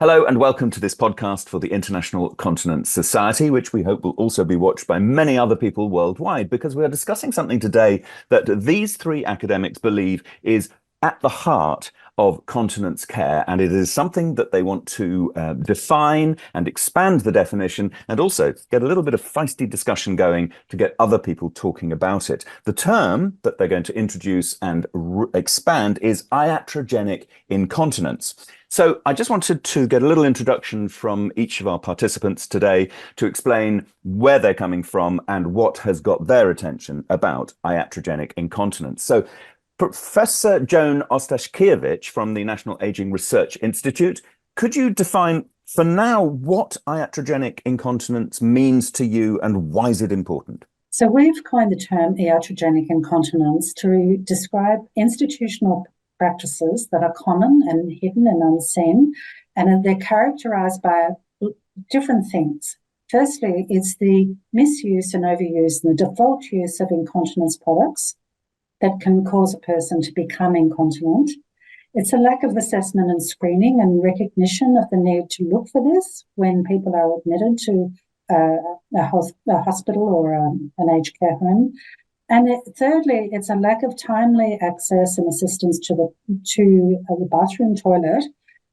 Hello and welcome to this podcast for the International Continence Society, which we hope will also be watched by many other people worldwide, because we are discussing something today that these three academics believe is at the heart of continence care, and it is something that they want to define and expand the definition, and also get a little bit of feisty discussion going to get other people talking about it. The term that they're going to introduce and expand is iatrogenic incontinence. So I just wanted to get a little introduction from each of our participants today to explain where they're coming from and what has got their attention about iatrogenic incontinence. So Professor Joan Ostashkiewicz from the National Aging Research Institute, could you define for now what iatrogenic incontinence means to you and why is it important? So we've coined the term iatrogenic incontinence to describe institutional practices that are common and hidden and unseen, and they're characterized by different things. Firstly, it's the misuse and overuse and the default use of incontinence products that can cause a person to become incontinent. It's a lack of assessment and screening and recognition of the need to look for this when people are admitted to a hospital or an aged care home. And thirdly, it's a lack of timely access and assistance to the bathroom toilet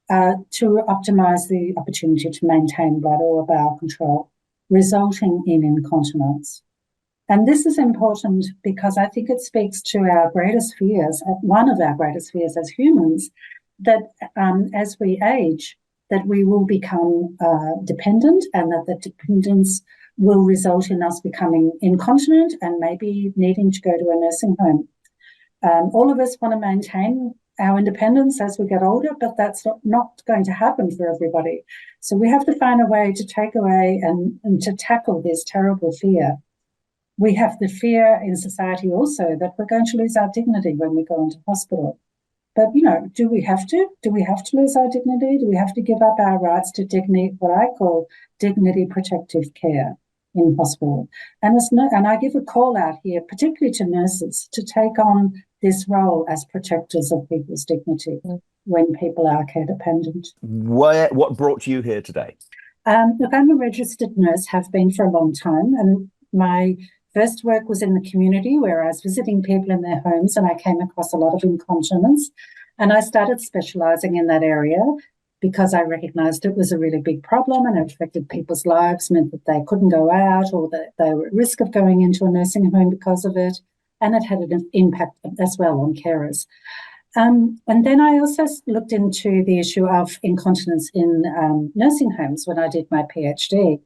to optimise the opportunity to maintain bladder or bowel control, resulting in incontinence. And this is important because I think it speaks to our greatest fears, one of our greatest fears as humans, that as we age, that we will become dependent, and that the dependence will result in us becoming incontinent and maybe needing to go to a nursing home. All of us want to maintain our independence as we get older, but that's not going to happen for everybody. So we have to find a way to take away and to tackle this terrible fear. We have the fear in society also that we're going to lose our dignity when we go into hospital. But, do we have to? Do we have to lose our dignity? Do we have to give up our rights to dignity, what I call dignity protective care in hospital? And I give a call out here, particularly to nurses, to take on this role as protectors of people's dignity when people are care dependent. What brought you here today? Look, I'm a registered nurse, have been for a long time, and my first work was in the community where I was visiting people in their homes, and I came across a lot of incontinence, and I started specialising in that area because I recognised it was a really big problem and it affected people's lives, meant that they couldn't go out or that they were at risk of going into a nursing home because of it, and it had an impact as well on carers. And then I also looked into the issue of incontinence in nursing homes when I did my PhD.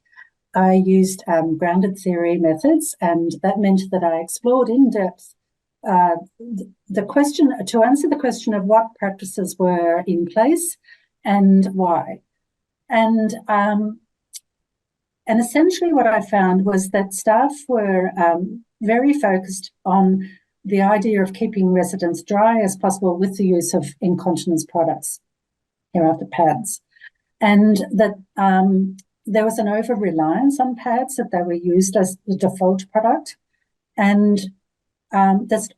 I used grounded theory methods, and that meant that I explored in depth the question to answer the question of what practices were in place and why. And essentially what I found was that staff were very focused on the idea of keeping residents dry as possible with the use of incontinence products, hereafter pads, and that there was an over-reliance on pads, that they were used as the default product. And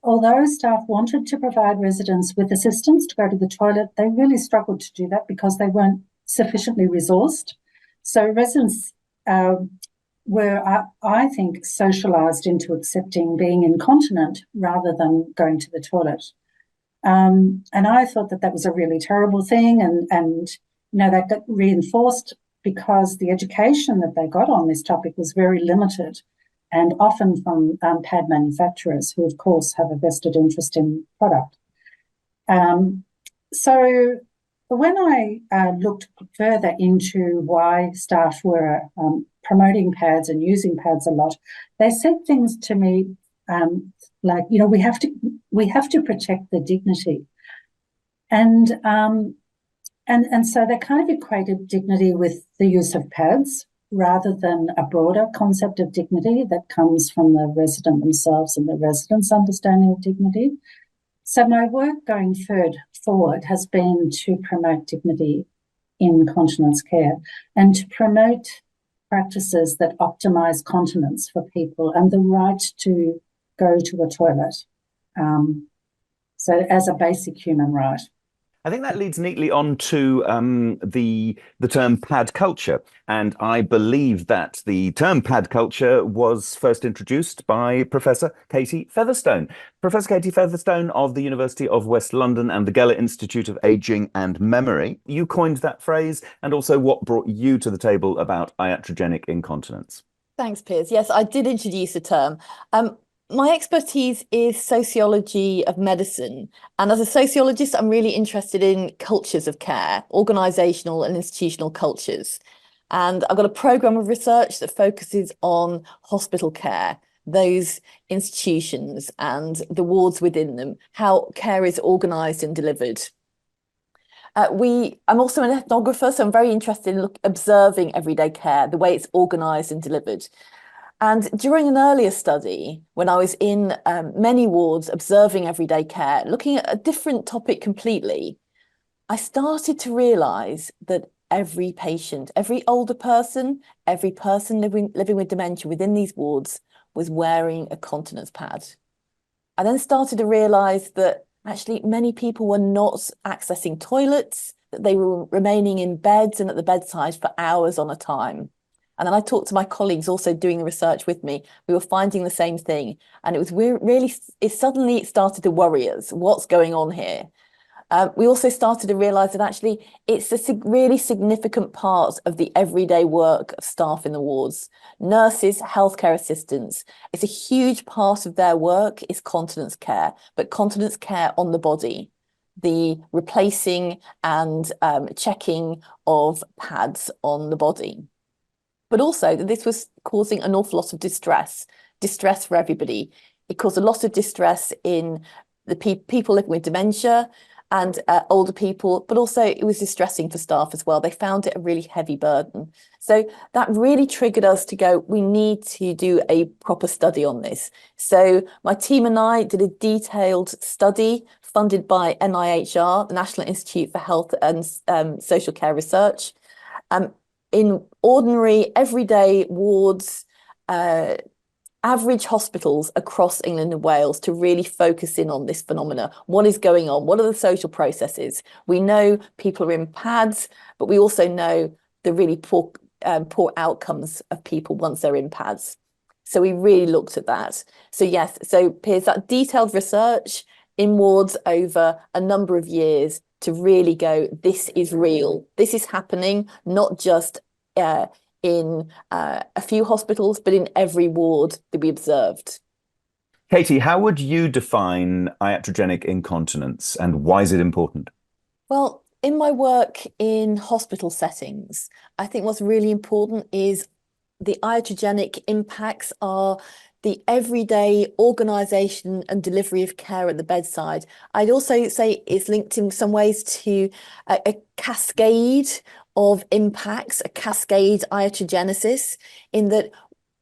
although staff wanted to provide residents with assistance to go to the toilet, they really struggled to do that because they weren't sufficiently resourced. So residents were, I think, socialised into accepting being incontinent rather than going to the toilet. And I thought that was a really terrible thing, and that got reinforced because the education that they got on this topic was very limited, and often from pad manufacturers who, of course, have a vested interest in product. So when I looked further into why staff were promoting pads and using pads a lot, they said things to me like, we have to protect the dignity. And so they kind of equated dignity with the use of pads rather than a broader concept of dignity that comes from the resident themselves and the resident's understanding of dignity. So my work going forward has been to promote dignity in continence care and to promote practices that optimise continence for people and the right to go to a toilet. So as a basic human right. I think that leads neatly on to the term pad culture, and I believe that the term pad culture was first introduced by Professor Katie Featherstone. Professor Katie Featherstone of the University of West London and the Geller Institute of Aging and Memory. You coined that phrase, and also what brought you to the table about iatrogenic incontinence. Thanks, Piers. Yes, I did introduce the term. My expertise is sociology of medicine. And as a sociologist, I'm really interested in cultures of care, organisational and institutional cultures. And I've got a programme of research that focuses on hospital care, those institutions and the wards within them, how care is organised and delivered. I'm also an ethnographer, so I'm very interested in observing everyday care, the way it's organised and delivered. And during an earlier study, when I was in many wards observing everyday care, looking at a different topic completely, I started to realise that every patient, every older person, every person living with dementia within these wards was wearing a continence pad. I then started to realise that actually many people were not accessing toilets, that they were remaining in beds and at the bedside for hours on a time. And then I talked to my colleagues also doing the research with me. We were finding the same thing. And it was really, suddenly it started to worry us. What's going on here? We also started to realise that actually it's a really significant part of the everyday work of staff in the wards. Nurses, healthcare assistants, it's a huge part of their work is continence care, but continence care on the body, the replacing and checking of pads on the body. But also that this was causing an awful lot of distress for everybody. It caused a lot of distress in the people living with dementia and older people, but also it was distressing for staff as well. They found it a really heavy burden. So that really triggered us to go, we need to do a proper study on this. So my team and I did a detailed study funded by NIHR, the National Institute for Health and Social Care Research, in ordinary, everyday wards, average hospitals across England and Wales to really focus in on this phenomena. What is going on? What are the social processes? We know people are in pads, but we also know the really poor outcomes of people once they're in pads. So we really looked at that. So yes, so Piers, that detailed research in wards over a number of years to really go, this is real. This is happening, not just in a few hospitals, but in every ward that we observed. Katie, how would you define iatrogenic incontinence and why is it important? Well, in my work in hospital settings, I think what's really important is the iatrogenic impacts are the everyday organisation and delivery of care at the bedside. I'd also say it's linked in some ways to a cascade of impacts, a cascade iatrogenesis, in that,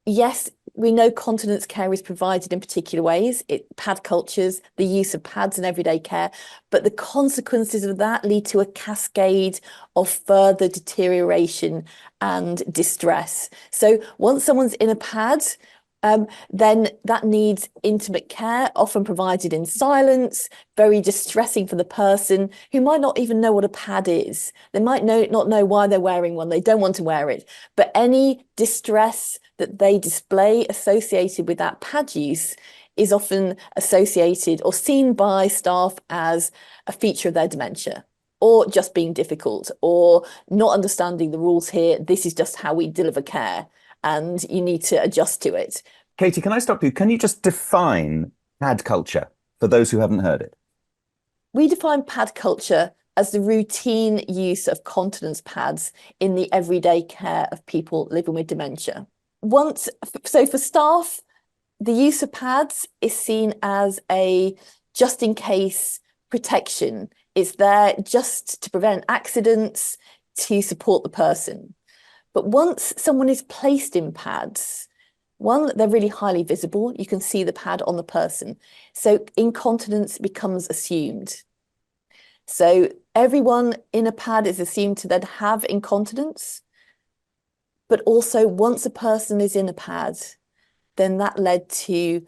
yes, we know continence care is provided in particular ways, pad cultures, the use of pads in everyday care, but the consequences of that lead to a cascade of further deterioration and distress. So once someone's in a pad, then that needs intimate care, often provided in silence, very distressing for the person who might not even know what a pad is. They might not know why they're wearing one. They don't want to wear it. But any distress that they display associated with that pad use is often associated or seen by staff as a feature of their dementia, or just being difficult, or not understanding the rules here. This is just how we deliver care, and you need to adjust to it. Katie, can I stop you? Can you just define pad culture for those who haven't heard it? We define pad culture as the routine use of continence pads in the everyday care of people living with dementia. So for staff, the use of pads is seen as a just in case protection. It's there just to prevent accidents, to support the person. But once someone is placed in pads, one, they're really highly visible. You can see the pad on the person. So incontinence becomes assumed. So everyone in a pad is assumed to then have incontinence. But also once a person is in a pad, then that led to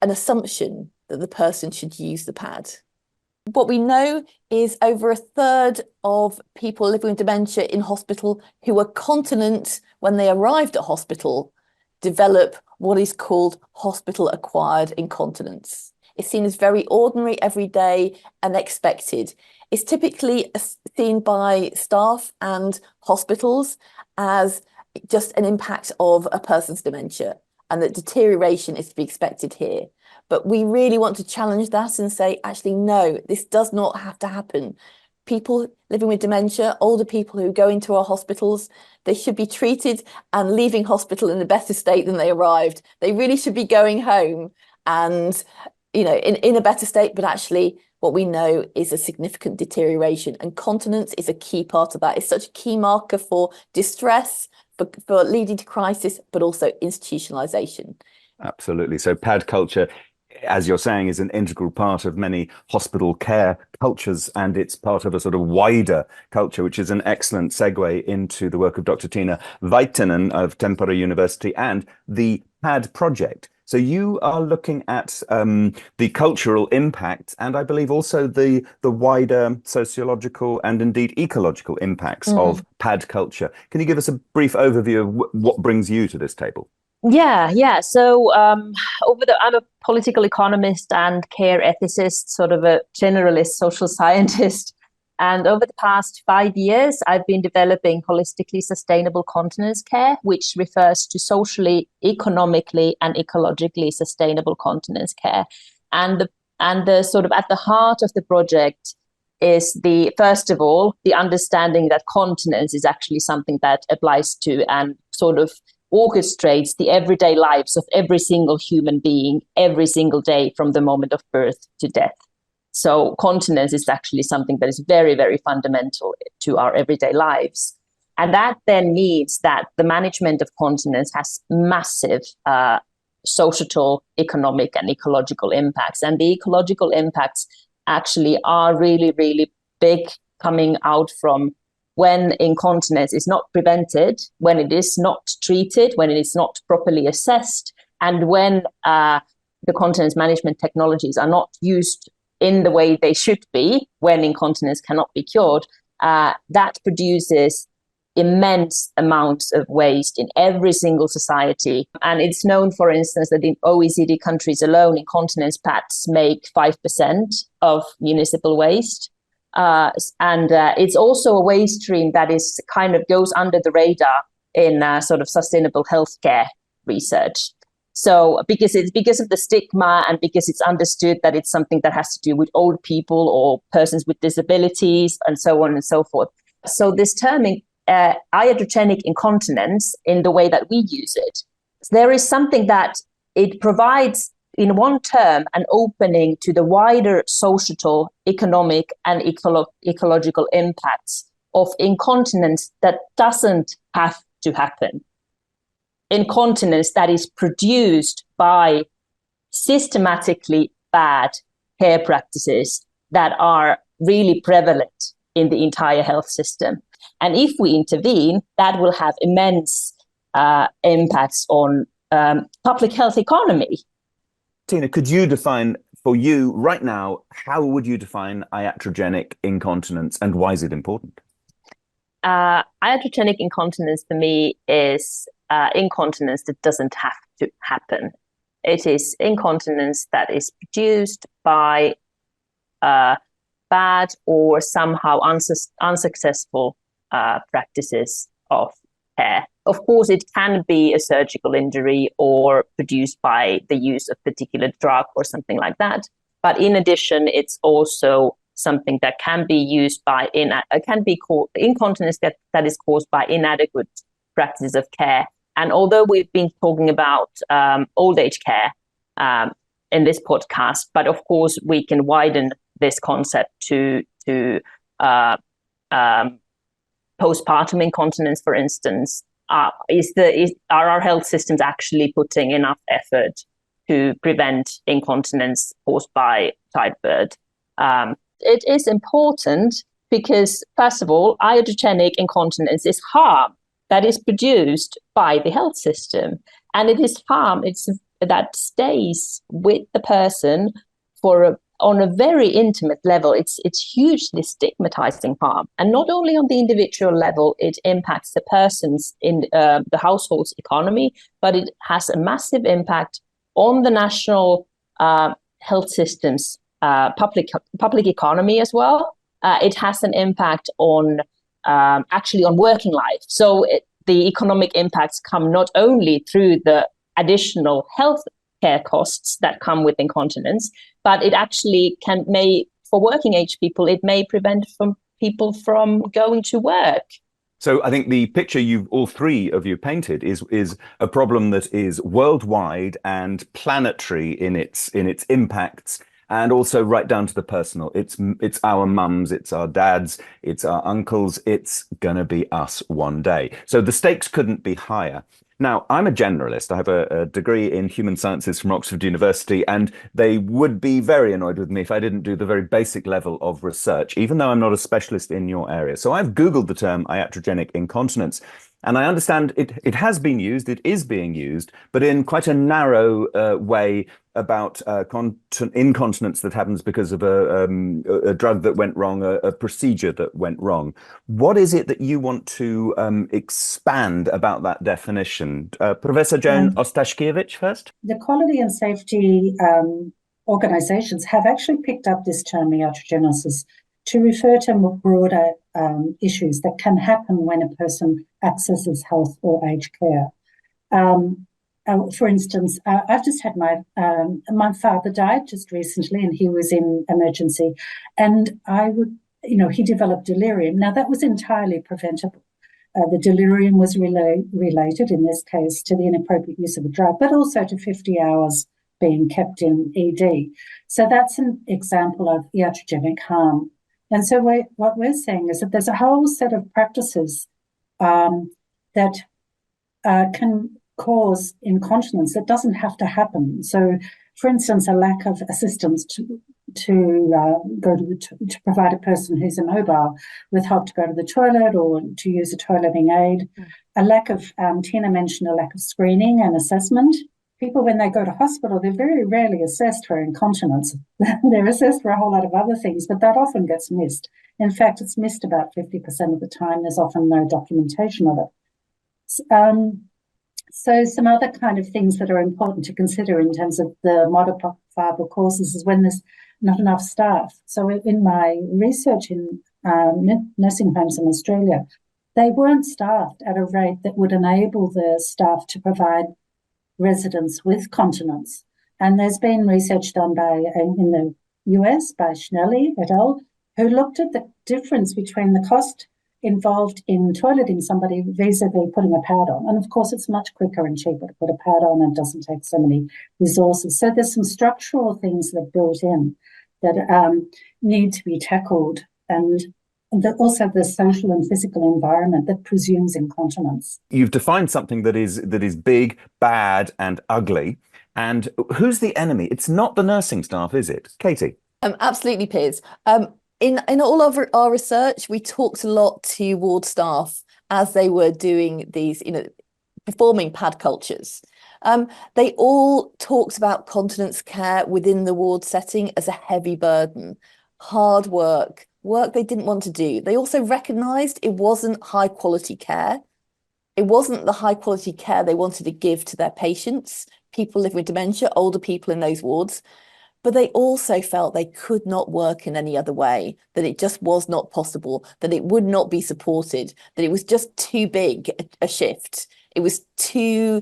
an assumption that the person should use the pad. What we know is over a third of people living with dementia in hospital who were continent when they arrived at hospital develop what is called hospital-acquired incontinence. It's seen as very ordinary, everyday, and expected. It's typically seen by staff and hospitals as just an impact of a person's dementia, and that deterioration is to be expected here. But we really want to challenge that and say, actually, no, this does not have to happen. People living with dementia, older people who go into our hospitals, they should be treated and leaving hospital in a better state than they arrived. They really should be going home and, in a better state, but actually what we know is a significant deterioration, and continence is a key part of that. It's such a key marker for distress, for leading to crisis, but also institutionalization. Absolutely. So pad culture, as you're saying, is an integral part of many hospital care cultures, and it's part of a sort of wider culture, which is an excellent segue into the work of Dr. Tiina Väittänen of Tampere University and the PAD project. So you are looking at the cultural impact, and I believe also the wider sociological and indeed ecological impacts of PAD culture. Can you give us a brief overview of what brings you to this table? Yeah. So I'm a political economist and care ethicist, sort of a generalist social scientist. And over the past 5 years, I've been developing holistically sustainable continence care, which refers to socially, economically, and ecologically sustainable continence care. And the sort of at the heart of the project is first of all, the understanding that continence is actually something that applies to and sort of orchestrates the everyday lives of every single human being every single day from the moment of birth to death. So continence is actually something that is very, very fundamental to our everyday lives. And that then means that the management of continence has massive societal, economic, and ecological impacts. And the ecological impacts actually are really, really big, coming out from when incontinence is not prevented, when it is not treated, when it is not properly assessed, and when the continence management technologies are not used in the way they should be, when incontinence cannot be cured, that produces immense amounts of waste in every single society. And it's known, for instance, that in OECD countries alone, incontinence pads make 5% of municipal waste. And it's also a waste stream that is kind of goes under the radar in sort of sustainable healthcare research. So because of the stigma and because it's understood that it's something that has to do with old people or persons with disabilities and so on and so forth. So this term iatrogenic incontinence, in the way that we use it, there is something that it provides in one term an opening to the wider societal, economic, and ecological impacts of incontinence that doesn't have to happen. Incontinence that is produced by systematically bad care practices that are really prevalent in the entire health system. And if we intervene, that will have immense impacts on public health economy. Tiina, could you define for you right now, how would you define iatrogenic incontinence and why is it important? Iatrogenic incontinence for me is incontinence that doesn't have to happen. It is incontinence that is produced by bad or somehow unsuccessful practices of care. Of course, it can be a surgical injury or produced by the use of particular drug or something like that. But in addition, it's also something that can be used by can be called incontinence that is caused by inadequate practices of care. And although we've been talking about old age care in this podcast, but of course we can widen this concept to postpartum incontinence, for instance. Are our health systems actually putting enough effort to prevent incontinence caused by childbirth? It is important because, first of all, iatrogenic incontinence is harm that is produced by the health system, and it is harm that stays with the person for a on a very intimate level, it's hugely stigmatizing harm. And not only on the individual level, it impacts the person's in the household's economy, but it has a massive impact on the national health system's public economy as well. It has an impact on actually on working life. So the economic impacts come not only through the additional health care costs that come with incontinence, but it actually for working age people, it may prevent people from going to work. So I think the picture all three of you painted is a problem that is worldwide and planetary in its impacts, and also right down to the personal. It's our mums, it's our dads, it's our uncles, it's gonna be us one day. So the stakes couldn't be higher. Now, I'm a generalist. I have a degree in human sciences from Oxford University, and they would be very annoyed with me if I didn't do the very basic level of research, even though I'm not a specialist in your area. So I've Googled the term iatrogenic incontinence, and I understand it has been used, it is being used, but in quite a narrow way about incontinence that happens because of a drug that went wrong, a procedure that went wrong. What is it that you want to expand about that definition? Professor Joan Ostashkiewicz first. The quality and safety organizations have actually picked up this term iatrogenesis to refer to more broader issues that can happen when a person accesses health or aged care. For instance, I've just had my father died just recently, and he was in emergency, and he developed delirium. Now that was entirely preventable. The delirium was related in this case to the inappropriate use of a drug, but also to 50 hours being kept in ED. So that's an example of iatrogenic harm. And so what we're saying is that there's a whole set of practices that can cause incontinence that doesn't have to happen. So, for instance, a lack of assistance to provide a person who's immobile with help to go to the toilet or to use a toileting aid. A lack of, Tina mentioned a lack of screening and assessment. People, when they go to hospital, they're very rarely assessed for incontinence. They're assessed for a whole lot of other things, but that often gets missed. In fact, it's missed about 50% of the time. There's often no documentation of it. So some other kind of things that are important to consider in terms of the modifiable causes is when there's not enough staff. So in my research in nursing homes in Australia, they weren't staffed at a rate that would enable the staff to provide residents with continence. And there's been research done in the US by Schnelly et al., who looked at the difference between the cost involved in toileting somebody vis-a-vis putting a pad on. And of course, it's much quicker and cheaper to put a pad on and doesn't take so many resources. So there's some structural things that are built in that need to be tackled, and also the social and physical environment that presumes incontinence. You've defined something that is big, bad, and ugly. And who's the enemy? It's not the nursing staff, is it? Katie? Absolutely, Piers. In all of our research, we talked a lot to ward staff as they were doing these, performing pad cultures. They all talked about continence care within the ward setting as a heavy burden, hard work they didn't want to do. They also recognised it wasn't high quality care. It wasn't the high quality care they wanted to give to their patients, people living with dementia, older people in those wards. But they also felt they could not work in any other way, that it just was not possible, that it would not be supported, that it was just too big a shift. It was too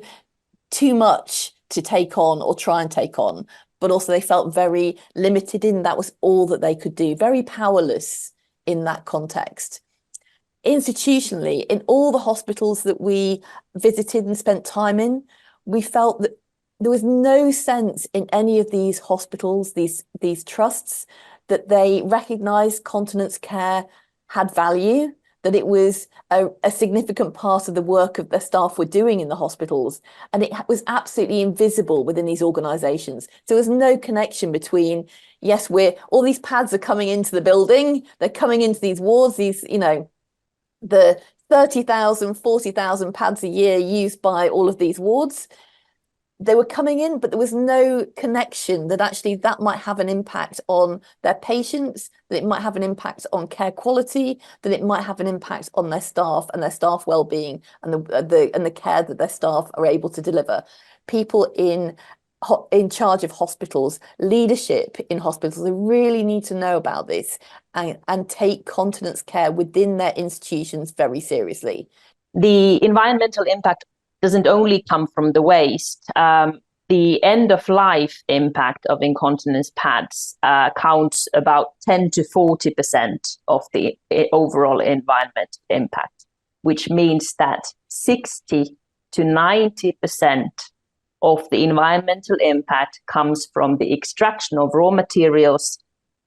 much to take on or try and take on. But also they felt very limited in that was all that they could do, very powerless in that context. Institutionally, in all the hospitals that we visited and spent time in, we felt that there was no sense in any of these hospitals, these trusts, that they recognised continence care had value, that it was a significant part of the work of the staff were doing in the hospitals, and it was absolutely invisible within these organisations. So there was no connection between, yes, all these pads are coming into the building, they're coming into these wards, the 30,000, 40,000 pads a year used by all of these wards. they were coming in, but there was no connection that actually that might have an impact on their patients, that it might have an impact on care quality, that it might have an impact on their staff and their staff well-being and the care that their staff are able to deliver. People in charge of hospitals, leadership in hospitals, they really need to know about this and take continence care within their institutions very seriously. The environmental impact doesn't only come from the waste. The end-of-life impact of incontinence pads counts about 10 to 40% of the overall environmental impact, which means that 60 to 90% of the environmental impact comes from the extraction of raw materials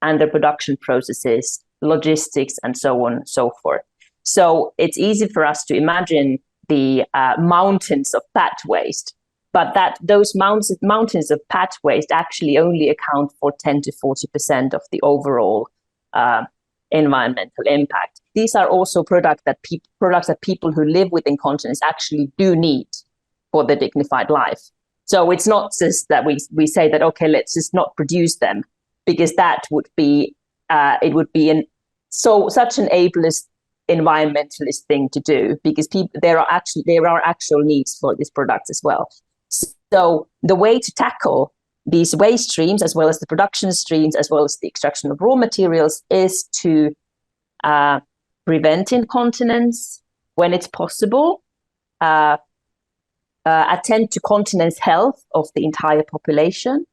and the production processes, logistics, and so on and so forth. So it's easy for us to imagine the mountains of pad waste, but those mountains of pad waste actually only account for 10 to 40% of the overall environmental impact. These are also products that people who live with incontinence actually do need for their dignified life. So it's not just that we say that, okay, let's just not produce them, because that would be such an ableist environmentalist thing to do, because there are actual needs for these products as well. So the way to tackle these waste streams, as well as the production streams, as well as the extraction of raw materials, is to prevent incontinence when it's possible, attend to continence health of the entire population,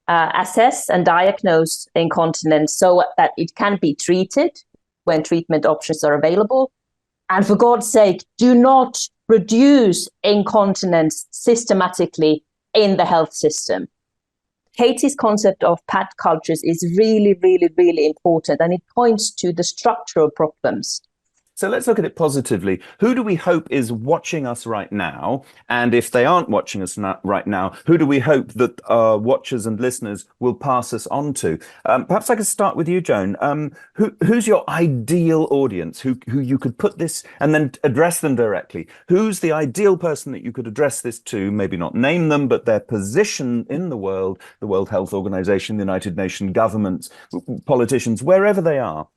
assess and diagnose incontinence so that it can be treated when treatment options are available. And for God's sake, do not reduce incontinence systematically in the health system. Katie's concept of pad cultures is really, really, really important, and it points to the structural problems. So let's look at it positively. Who do we hope is watching us right now? And if they aren't watching us right now, who do we hope that our watchers and listeners will pass us on to? Perhaps I could start with you, Joan. Who's your ideal audience? Who you could put this and then address them directly? Who's the ideal person that you could address this to? Maybe not name them, but their position in the World Health Organization, the United Nations, governments, politicians, wherever they are.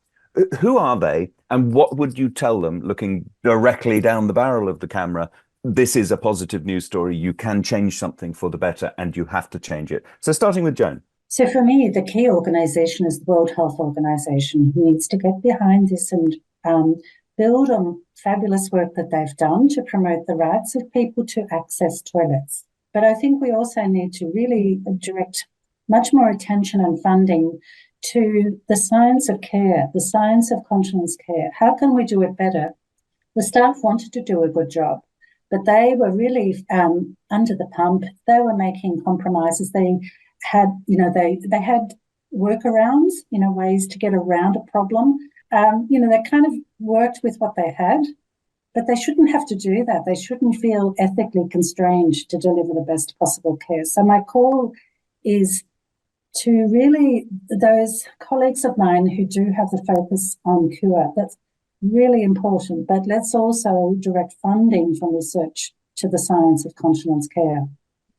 Who are they, and what would you tell them, looking directly down the barrel of the camera? This is a positive news story. You can change something for the better, and you have to change it. So starting with Joan. So for me, the key organization is the World Health Organization, who needs to get behind this and build on fabulous work that they've done to promote the rights of people to access toilets. But I think we also need to really direct much more attention and funding to the science of care, the science of continence care. How can we do it better? The staff wanted to do a good job, but they were really under the pump. They were making compromises. They had, they had workarounds, ways to get around a problem. They kind of worked with what they had, but they shouldn't have to do that. They shouldn't feel ethically constrained to deliver the best possible care. So my call is to really those colleagues of mine who do have the focus on cure. That's really important, but let's also direct funding from research to the science of continence care.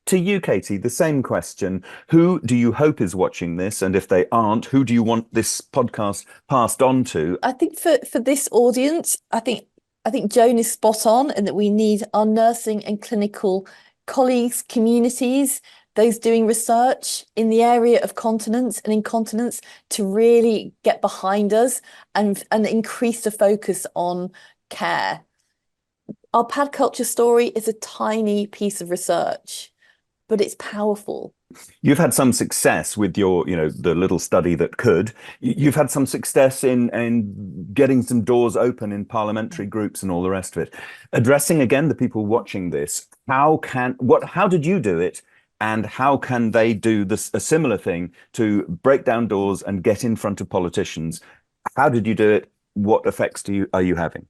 To you, Katie, the same question. Who do you hope is watching this? And if they aren't, who do you want this podcast passed on to? I think for this audience, I think Joan is spot on, and that we need our nursing and clinical colleagues, communities, those doing research in the area of continence and incontinence to really get behind us and increase the focus on care. Our pad culture story is a tiny piece of research, but it's powerful. You've had some success with your, the little study that could. You've had some success in getting some doors open in parliamentary groups and all the rest of it. Addressing again the people watching this, how did you do it? And how can they do a similar thing to break down doors and get in front of politicians? How did you do it? What effects are you having?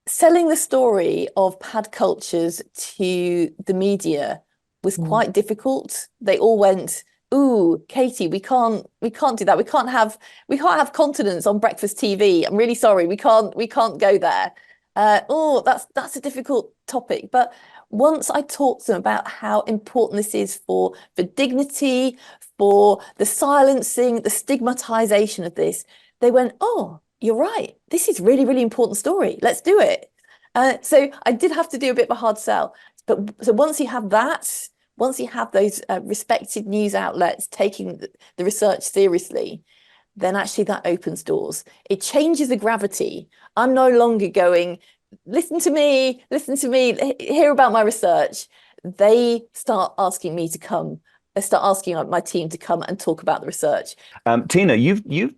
Selling the story of pad cultures to the media was quite difficult. They all went, "Ooh, Katie, we can't do that. We can't have continence on breakfast TV. I'm really sorry, we can't go there." That's a difficult topic. But once I talked to them about how important this is for dignity, for the silencing, the stigmatization of this, they went, "Oh, you're right. This is really, really important story. Let's do it." So I did have to do a bit of a hard sell. But so once you have that, once you have those respected news outlets taking the research seriously, then actually that opens doors. It changes the gravity. I'm no longer going, listen to me, hear about my research. They start asking me to come. They start asking my team to come and talk about the research. Tina, you've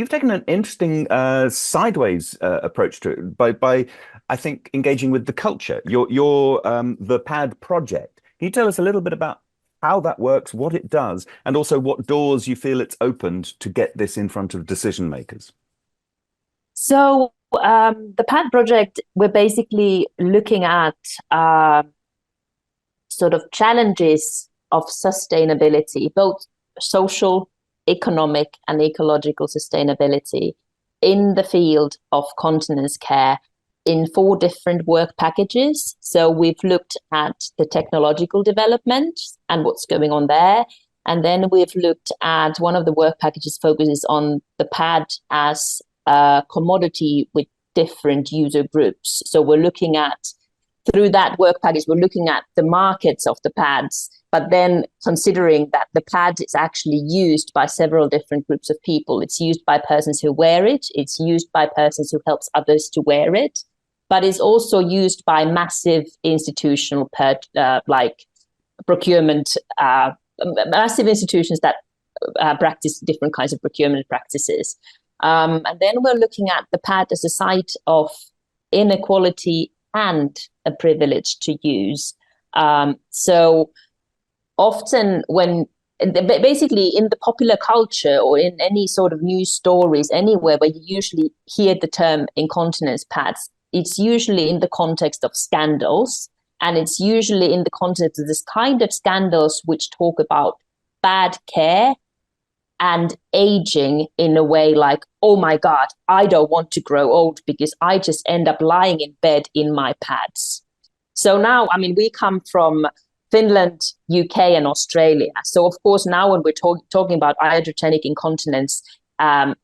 taken an interesting sideways approach to it by I think engaging with the culture. Your the PAD project. Can you tell us a little bit about how that works, what it does, and also what doors you feel it's opened to get this in front of decision makers? So the PAD project, we're basically looking at sort of challenges of sustainability, both social, economic, and ecological sustainability in the field of continence care in 4 different work packages. So we've looked at the technological development and what's going on there. And then we've looked at one of the work packages focuses on the PAD as a commodity with different user groups. So we're looking at, through that work package, we're looking at the markets of the PADs, but then considering that the PAD is actually used by several different groups of people. It's used by persons who wear it. It's used by persons who helps others to wear it, but it's also used by massive institutional like procurement, massive institutions that practice different kinds of procurement practices. And then we're looking at the PAD as a site of inequality and a privilege to use. So often basically in the popular culture or in any sort of news stories, anywhere where you usually hear the term incontinence pads, it's usually in the context of scandals. And it's usually in the context of this kind of scandals which talk about bad care and aging in a way like, oh my God, I don't want to grow old because I just end up lying in bed in my pads. So now, I mean, we come from Finland, UK, and Australia. So of course, now when we're talking about iatrogenic incontinence,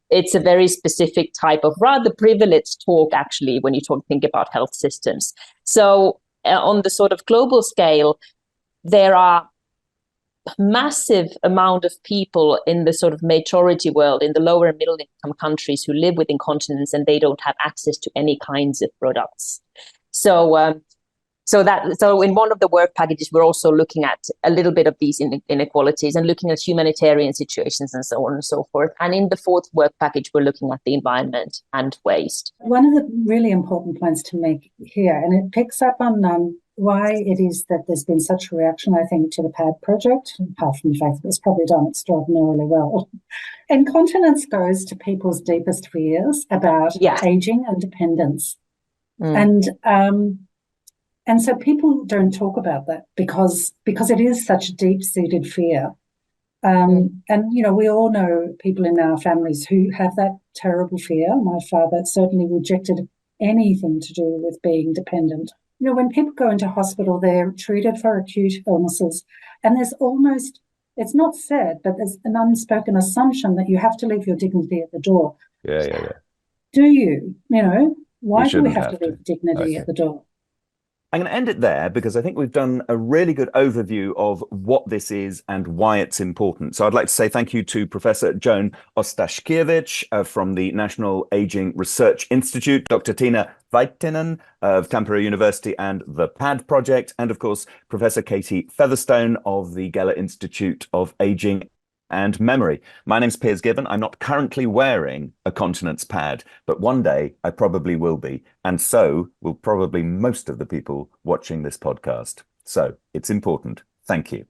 it's a very specific type of rather privileged talk, actually, when you think about health systems. So on the sort of global scale, there are massive amount of people in the sort of majority world, in the lower and middle income countries, who live with incontinence and they don't have access to any kinds of products. So in one of the work packages, we're also looking at a little bit of these inequalities and looking at humanitarian situations and so on and so forth. And in the 4th work package, we're looking at the environment and waste. One of the really important points to make here, and it picks up on why it is that there's been such a reaction, I think, to the PAD project, apart from the fact that it's probably done extraordinarily well. Incontinence goes to people's deepest fears about aging and dependence. And so people don't talk about that because it is such a deep-seated fear. And, you know, we all know people in our families who have that terrible fear. My father certainly rejected anything to do with being dependent. You know, when people go into hospital, they're treated for acute illnesses, and there's almost, it's not said, but there's an unspoken assumption that you have to leave your dignity at the door. Yeah. Do you? You know, why do we have to leave dignity at the door? I'm going to end it there because I think we've done a really good overview of what this is and why it's important. So I'd like to say thank you to Professor Joan Ostashkiewicz from the National Aging Research Institute, Dr. Tina Vaittinen of Tampere University and the PAD Project, and of course, Professor Katie Featherstone of the Geller Institute of Aging and Memory. My name's Piers Gibbon. I'm not currently wearing a continence pad, but one day I probably will be. And so will probably most of the people watching this podcast. So it's important. Thank you.